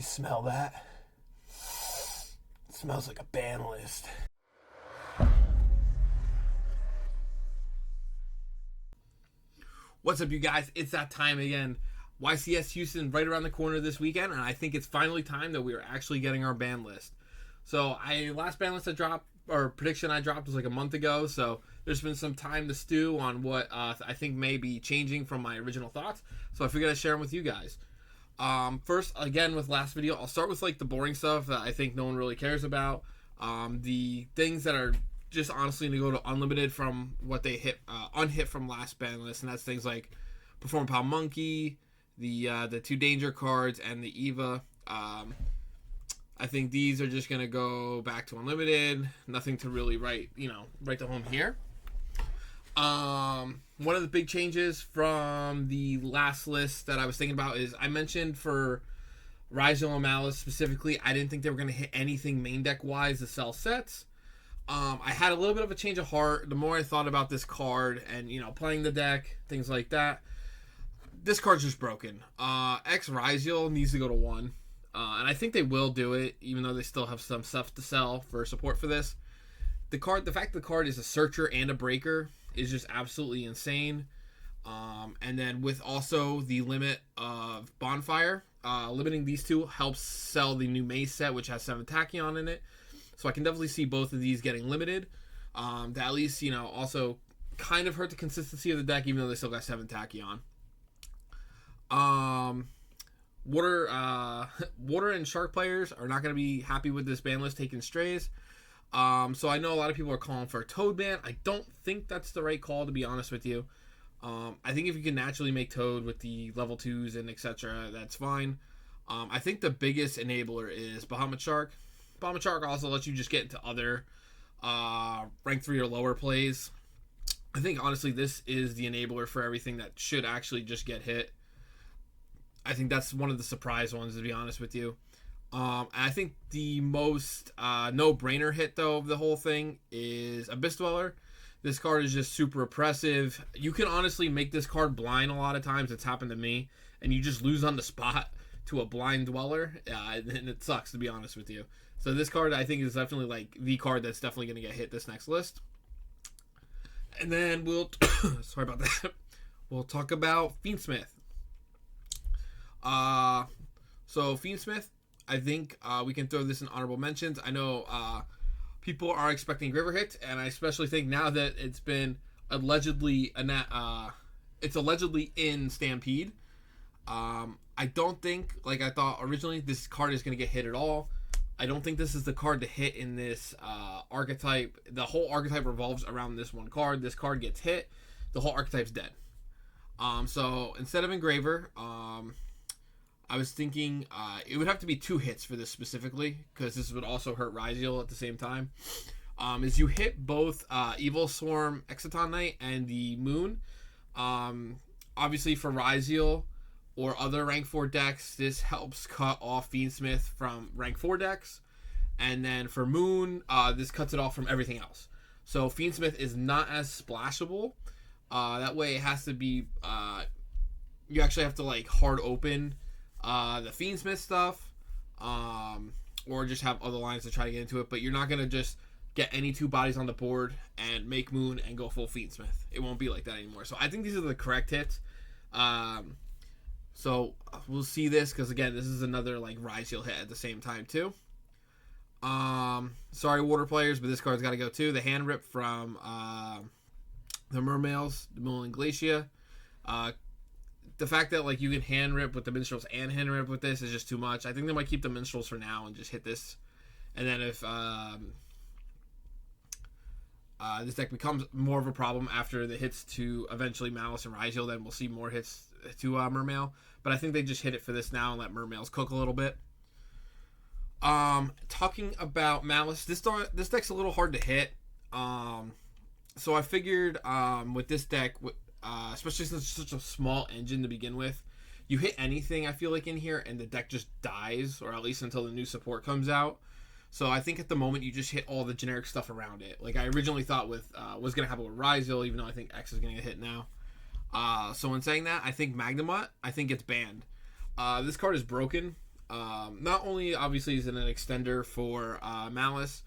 Smell that? It smells like a Banlist. What's up, you guys? It's that time again. YCS Houston right around the corner this weekend, and I think it's finally time that we are actually getting our band list. So last band list I dropped, or prediction I dropped, was like a month ago, so there's been some time to stew on what I think may be changing from my original thoughts, so I figured I'd share them with you guys. First, again, with last video, I'll start with like the boring stuff that I think no one really cares about. The things that are just honestly going to go to unlimited from what they hit unhit from last band list, and that's things like Perform Pal Monkey, the two danger cards, and the Eva. I think these are just going to go back to unlimited. Nothing to really write to home here. One of the big changes from the last list that I was thinking about is I mentioned for Ryzel and Malice specifically, I didn't think they were going to hit anything main deck wise to sell sets. I had a little bit of a change of heart the more I thought about this card and, playing the deck, things like that. This card's just broken. X Ryzel needs to go to 1. And I think they will do it, even though they still have some stuff to sell for support for this. The fact the card is a searcher and a breaker is just absolutely insane. And then with also the limit of Bonfire, limiting these two helps sell the new Maze set, which has 7 Tachyon in it. So I can definitely see both of these getting limited. To at least, also kind of hurt the consistency of the deck, even though they still got 7 Tachyon. Water and Shark players are not going to be happy with this ban list taking strays. So I know a lot of people are calling for a Toad ban. I don't think that's the right call, to be honest with you. I think if you can naturally make Toad with the level 2s and etc., that's fine. I think the biggest enabler is Bahamut Shark. Bahamut Shark also lets you just get into other rank 3 or lower plays. I think, honestly, this is the enabler for everything that should actually just get hit. I think that's one of the surprise ones, to be honest with you. I think the most no-brainer hit, though, of the whole thing is Abyss Dweller. This card is just super oppressive. You can honestly make this card blind a lot of times. It's happened to me. And you just lose on the spot to a blind Dweller. And it sucks, to be honest with you. So this card, I think, is definitely like the card that's definitely going to get hit this next list. And then we'll... sorry about that. We'll talk about Fiendsmith. So Fiendsmith, I think we can throw this in honorable mentions. I know people are expecting River Hit, and I especially think now that it's been allegedly in Stampede. I don't think, like I thought originally, this card is going to get hit at all. I don't think this is the card to hit in this archetype. The whole archetype revolves around this one card. This card gets hit, the whole archetype's dead. So instead of Engraver, I was thinking it would have to be 2 hits for this specifically, because this would also hurt Ryzel at the same time. Is you hit both Evil Swarm Exciton Knight and the Moon. Obviously for Ryzel or other rank 4 decks, this helps cut off Fiendsmith from rank 4 decks. And then for Moon, this cuts it off from everything else. So Fiendsmith is not as splashable. That way it has to be... you actually have to like hard open the Fiendsmith stuff, or just have other lines to try to get into it, but you're not going to just get any 2 bodies on the board and make Moon and go full Fiendsmith. It won't be like that anymore. So I think these are the correct hits. So we'll see this, because again, this is another like Ryzel hit at the same time too. Sorry, water players, but this card's got to go too. The hand rip from the Mermails, the Moon and Glacia. The fact that like you can hand rip with the Minstrels and hand rip with this is just too much. I think they might keep the Minstrels for now and just hit this. And then if this deck becomes more of a problem after the hits to eventually Malice and Ryzel, then we'll see more hits to Mermail. But I think they just hit it for this now and let Mermails cook a little bit. Talking about Malice, this deck's a little hard to hit. So I figured with this deck... especially since it's such a small engine to begin with, you hit anything, I feel like, in here, and the deck just dies, or at least until the new support comes out. So I think at the moment, you just hit all the generic stuff around it. Like I originally thought was going to happen with Ryzel, even though I think X is going to get hit now. So in saying that, I think Magnemite, I think it's banned. This card is broken. Not only obviously is it an extender for Malice,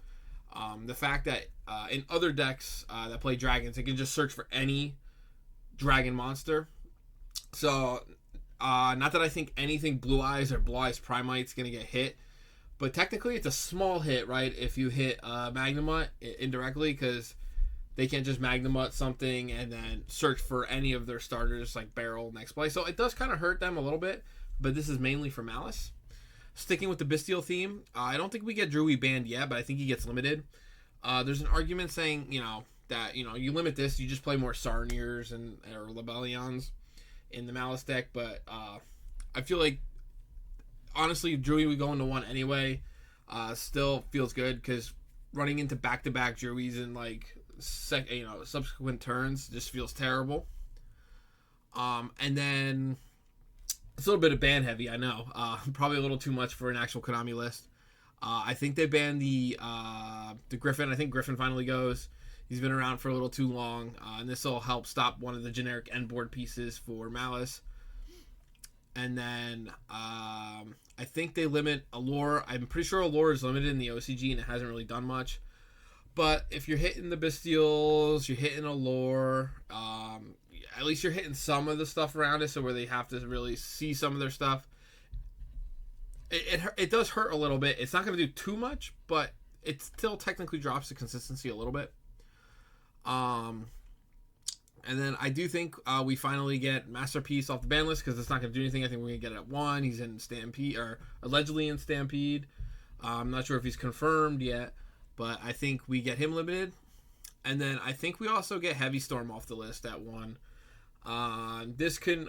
the fact that in other decks that play dragons, it can just search for any dragon monster. So, not that I think anything Blue Eyes or Blue Eyes Primite's going to get hit, but technically it's a small hit, right? If you hit Magnemite indirectly, because they can't just Magnemite something and then search for any of their starters like Barrel next play. So it does kind of hurt them a little bit, but this is mainly for Malice. Sticking with the Bestial theme, I don't think we get Druid banned yet, but I think he gets limited. There's an argument saying, that, you limit this, you just play more Sarniers or Lebellions in the Malice deck, but I feel like, honestly, Druid would go into one anyway. Still feels good, because running into back-to-back Druids in, subsequent turns just feels terrible. And then it's a little bit of ban heavy, I know. Probably a little too much for an actual Konami list. I think they banned the Griffin. I think Griffin finally goes. He's been around for a little too long, and this will help stop one of the generic end board pieces for Malice. And then I think they limit Allure. I'm pretty sure Allure is limited in the OCG, and it hasn't really done much. But if you're hitting the Bestials, you're hitting Allure, at least you're hitting some of the stuff around it, so where they have to really see some of their stuff. It does hurt a little bit. It's not going to do too much, but it still technically drops the consistency a little bit. And then I do think we finally get Masterpiece off the ban list, because it's not going to do anything. I think we're going to get it at 1. He's in Stampede, or allegedly in Stampede. I'm not sure if he's confirmed yet, but I think we get him limited. And then I think we also get Heavy Storm off the list at 1. This can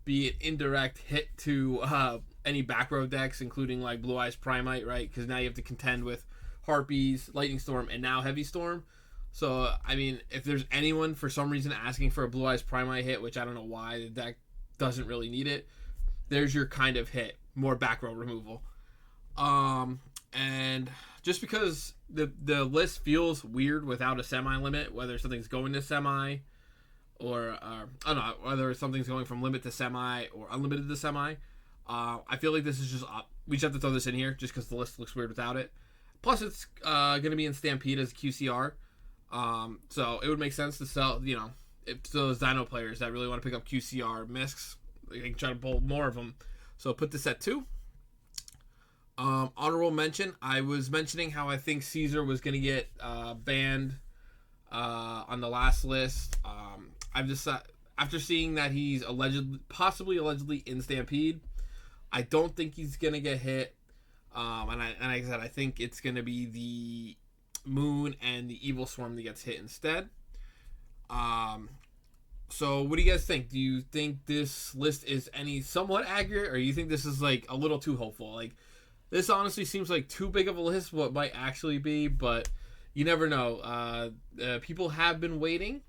be an indirect hit to any back row decks, including like Blue Eyes Primite, right? Because now you have to contend with Harpies, Lightning Storm, and now Heavy Storm. So, I mean, if there's anyone for some reason asking for a Blue Eyes Primite hit, which I don't know why, the deck doesn't really need it, there's your kind of hit. More back row removal. And just because the list feels weird without a semi limit, whether something's going to semi, or I don't know, whether something's going from limit to semi or unlimited to semi, I feel like this is just we just have to throw this in here just because the list looks weird without it. Plus, it's going to be in Stampede as QCR, so it would make sense to sell. If those Dino players that really want to pick up QCR miscs, they can try to pull more of them. So put this at 2. Honorable mention, I was mentioning how I think Caesar was going to get banned on the last list. I've just after seeing that he's possibly allegedly in Stampede, I don't think he's going to get hit. And like I said, I think it's going to be the Moon and the Evil Swarm that gets hit instead. So what do you guys think? Do you think this list is any somewhat accurate, or do you think this is like a little too hopeful? Like, this honestly seems like too big of a list what might actually be, but you never know. People have been waiting,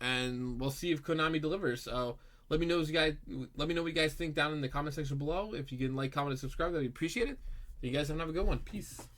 and we'll see if Konami delivers. So let me know what you guys think down in the comment section below. If you can like, comment, and subscribe, that'd be appreciated. You guys have a good one. Peace.